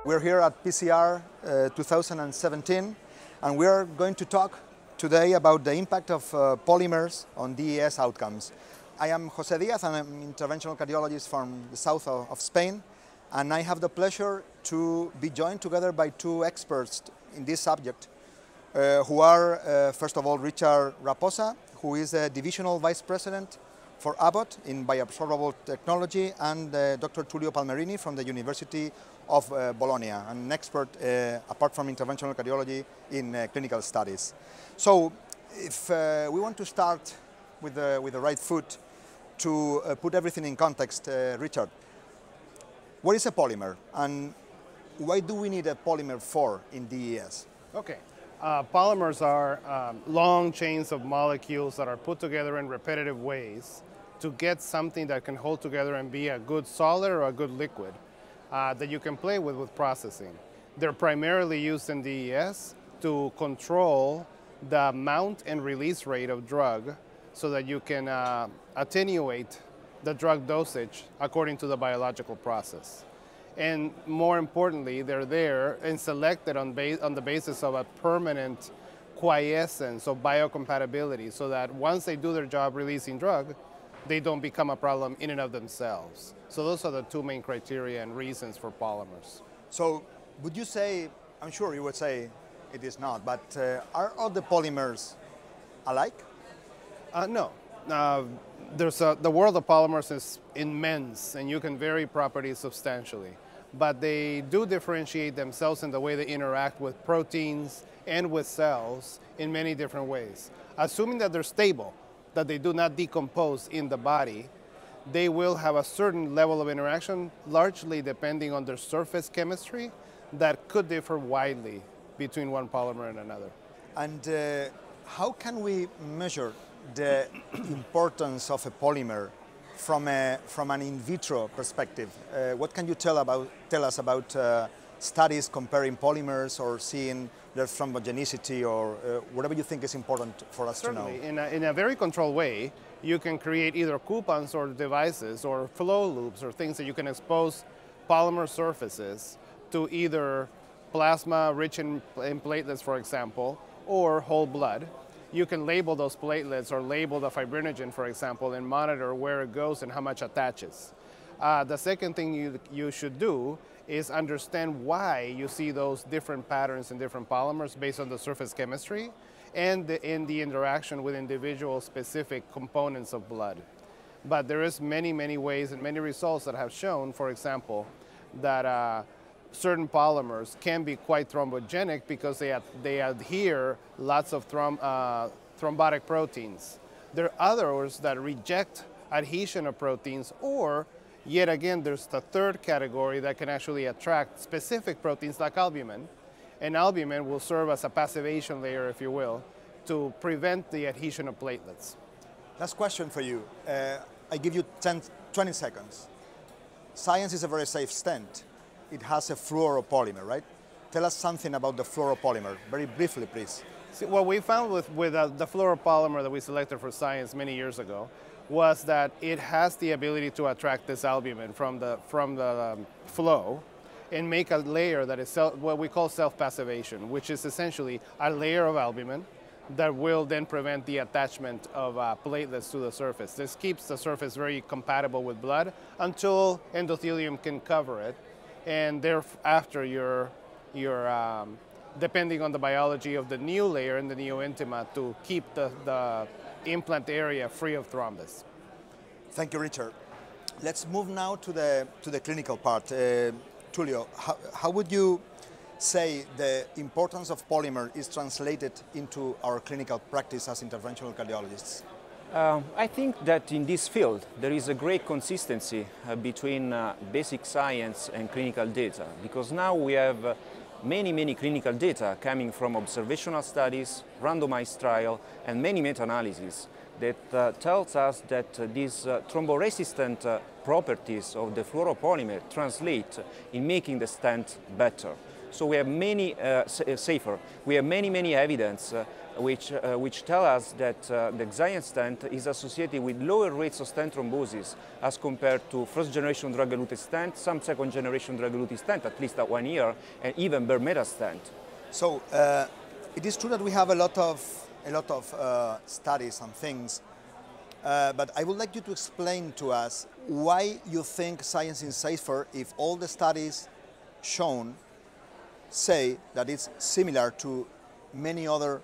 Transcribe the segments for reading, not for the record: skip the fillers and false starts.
We're here at PCR 2017, and we are going to talk today about the impact of polymers on DES outcomes. I am José Diaz, and I'm an interventional cardiologist from the south of Spain, and I have the pleasure to be joined together by two experts in this subject, who are, first of all, Richard Rapoza, who is a divisional vice president for Abbott in bioabsorbable technology, and Dr. Tullio Palmerini from the University of Bologna, an expert, apart from interventional cardiology, in clinical studies. So, if we want to start with the right foot to put everything in context, Richard, what is a polymer, and why do we need a polymer for in DES? Okay. Polymers are long chains of molecules that are put together in repetitive ways to get something that can hold together and be a good solid or a good liquid that you can play with processing. They're primarily used in DES to control the amount and release rate of drug so that you can attenuate the drug dosage according to the biological process. And more importantly, they're there and selected on the basis of a permanent quiescence of biocompatibility, so that once they do their job releasing drug, they don't become a problem in and of themselves. So those are the two main criteria and reasons for polymers. So would you say, I'm sure you would say it is not, but are all the polymers alike? No. The world of polymers is immense, and you can vary properties substantially. But they do differentiate themselves in the way they interact with proteins and with cells in many different ways. Assuming that they're stable, that they do not decompose in the body, they will have a certain level of interaction, largely depending on their surface chemistry, that could differ widely between one polymer and another. And how can we measure the importance of a polymer from an in vitro perspective? What can you tell us about studies comparing polymers or seeing their thrombogenicity or whatever you think is important for us Certainly. to know? In a very controlled way, you can create either coupons or devices or flow loops or things that you can expose polymer surfaces to either plasma rich in platelets, for example, or whole blood. You can label those platelets or label the fibrinogen, for example, and monitor where it goes and how much attaches. The second thing you should do is understand why you see those different patterns in different polymers based on the surface chemistry and in the interaction with individual specific components of blood. But there is many ways and many results that have shown, for example, that certain polymers can be quite thrombogenic because they adhere lots of thrombotic proteins. There are others that reject adhesion of proteins, or yet again, there's the third category that can actually attract specific proteins like albumin, and albumin will serve as a passivation layer, if you will, to prevent the adhesion of platelets. Last question for you. I give you 20 seconds. XIENCE is a very safe stent. It has a fluoropolymer, right? Tell us something about the fluoropolymer, very briefly, please. See, what we found with the fluoropolymer that we selected for XIENCE many years ago was that it has the ability to attract this albumin from the flow and make a layer that is what we call self-passivation, which is essentially a layer of albumin that will then prevent the attachment of platelets to the surface. This keeps the surface very compatible with blood until endothelium can cover it. And thereafter, you're depending on the biology of the new layer and the neointima to keep the implant area free of thrombus. Thank you, Richard. Let's move now to the clinical part. Tullio, how would you say the importance of polymer is translated into our clinical practice as interventional cardiologists? I think that in this field there is a great consistency between basic science and clinical data, because now we have many clinical data coming from observational studies, randomized trial, and many meta-analyses that tells us that these thromboresistant properties of the fluoropolymer translate in making the stent better. So we have many safer. We have many evidence which tell us that the XIENCE stent is associated with lower rates of stent thrombosis as compared to first-generation drug-eluting stent, some second-generation drug-eluting stent, at least at 1 year, and even bare metal stent. So it is true that we have a lot of studies and things, but I would like you to explain to us why you think science is safer if all the studies shown say that it's similar to many other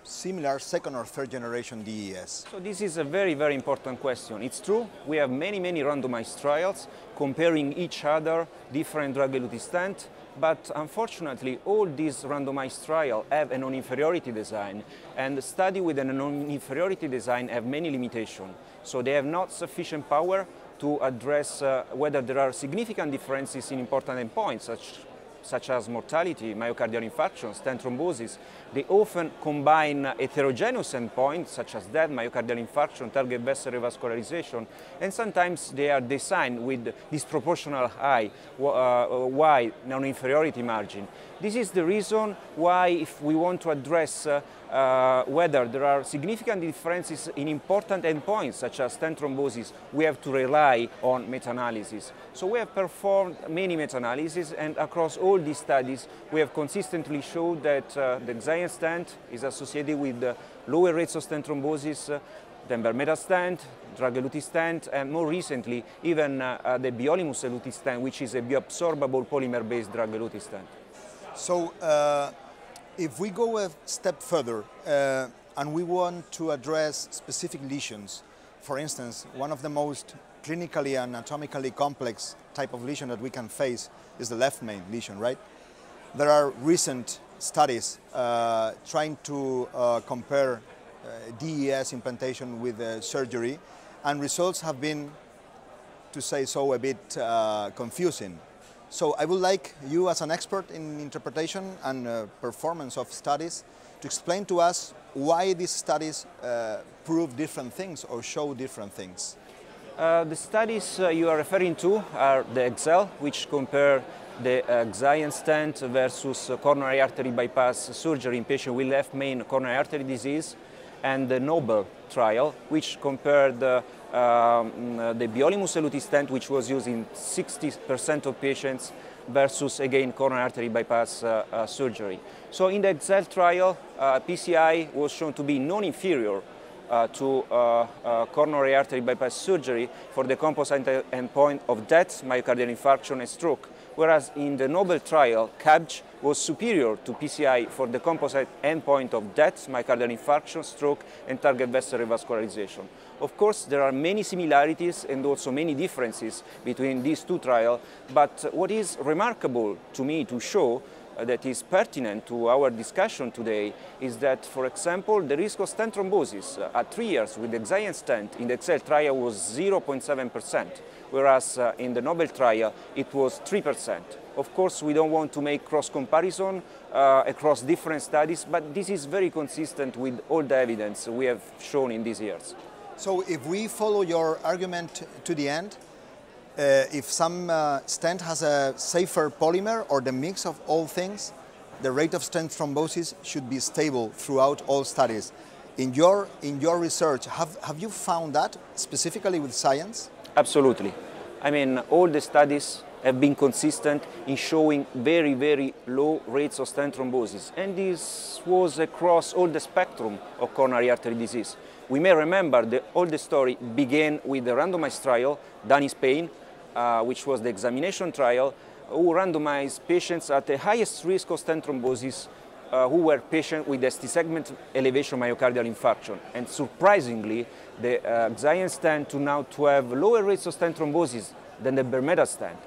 similar second or third generation DES. So this is a very, very important question. It's true, we have many randomized trials comparing each other, different drug-eluting stent, but unfortunately all these randomized trials have a non-inferiority design, and the study with a non-inferiority design have many limitations. So they have not sufficient power to address whether there are significant differences in important endpoints, such as mortality, myocardial infarction, stent thrombosis. They often combine heterogeneous endpoints such as death, myocardial infarction, target vessel revascularization, and sometimes they are designed with disproportional high, wide non-inferiority margin. This is the reason why, if we want to address whether there are significant differences in important endpoints such as stent thrombosis, we have to rely on meta-analysis. So we have performed many meta-analyses, and across all these studies we have consistently showed that the XIENCE stent is associated with lower rates of stent thrombosis than bare metal stent, drug-eluting stent, and more recently even the Polymers stent, which is a bioabsorbable polymer-based drug-eluting stent. So if we go a step further and we want to address specific lesions, for instance, one of the most clinically and anatomically complex type of lesion that we can face is the left main lesion, right? There are recent studies trying to compare DES implantation with surgery, and results have been, to say so, a bit confusing. So I would like you, as an expert in interpretation and performance of studies, to explain to us why these studies prove different things or show different things. The studies you are referring to are the EXCEL, which compare the XIENCE stent versus coronary artery bypass surgery in patients with left main coronary artery disease, and the NOBLE trial, which compared the Polymers stent, which was used in 60% of patients, versus, again, coronary artery bypass surgery. So in the EXCEL trial, PCI was shown to be non-inferior to coronary artery bypass surgery for the composite endpoint of death, myocardial infarction, and stroke, whereas in the NOBLE trial, CABG was superior to PCI for the composite endpoint of death, myocardial infarction, stroke, and target vessel revascularization. Of course, there are many similarities and also many differences between these two trials, but what is remarkable to me to show that is pertinent to our discussion today is that, for example, the risk of stent thrombosis at 3 years with the XIENCE stent in the EXCEL trial was 0.7%, whereas in the NOBLE trial it was 3%. Of course, we don't want to make cross-comparison across different studies, but this is very consistent with all the evidence we have shown in these years. So if we follow your argument to the end, if some stent has a safer polymer or the mix of all things, the rate of stent thrombosis should be stable throughout all studies. In your research, have you found that specifically with science? Absolutely. I mean, all the studies have been consistent in showing very low rates of stent thrombosis, and this was across all the spectrum of coronary artery disease. We may remember that all the story began with the randomized trial done in Spain, which was the examination trial, who randomized patients at the highest risk of stent thrombosis, who were patients with ST segment elevation myocardial infarction. And surprisingly, the XIENCE stent turned out to have lower rates of stent thrombosis than the bare metal stent.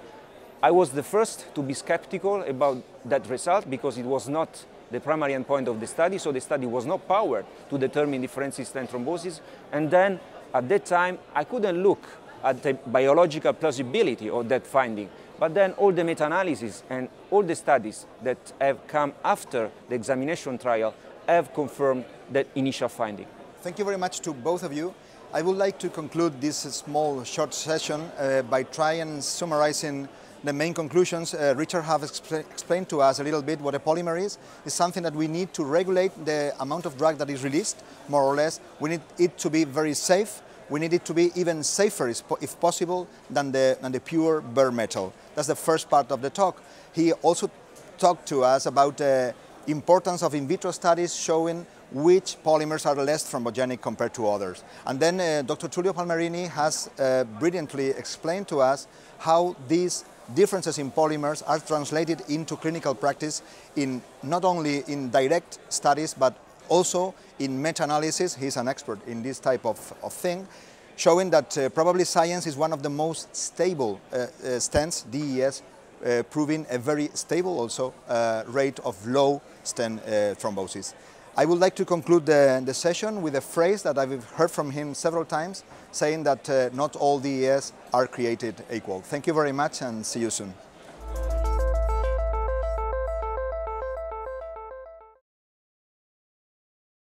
I was the first to be skeptical about that result because it was not the primary endpoint of the study, so the study was not powered to determine differences in stent thrombosis. And then, at that time, I couldn't look at the biological plausibility of that finding. But then all the meta-analysis and all the studies that have come after the examination trial have confirmed that initial finding. Thank you very much to both of you. I would like to conclude this small short session by trying and summarizing the main conclusions. Richard have explained to us a little bit what a polymer is. It's something that we need to regulate the amount of drug that is released, more or less. We need it to be very safe. We need it to be even safer, if possible, than the pure bare metal. That's the first part of the talk. He also talked to us about the importance of in vitro studies showing which polymers are less thrombogenic compared to others. And then Dr. Tullio Palmerini has brilliantly explained to us how these differences in polymers are translated into clinical practice in not only in direct studies but also in meta-analysis. He's an expert in this type of thing, showing that probably XIENCE is one of the most stable stents, DES, proving a very stable also rate of low stent thrombosis. I would like to conclude the session with a phrase that I've heard from him several times, saying that not all DES are created equal. Thank you very much and see you soon.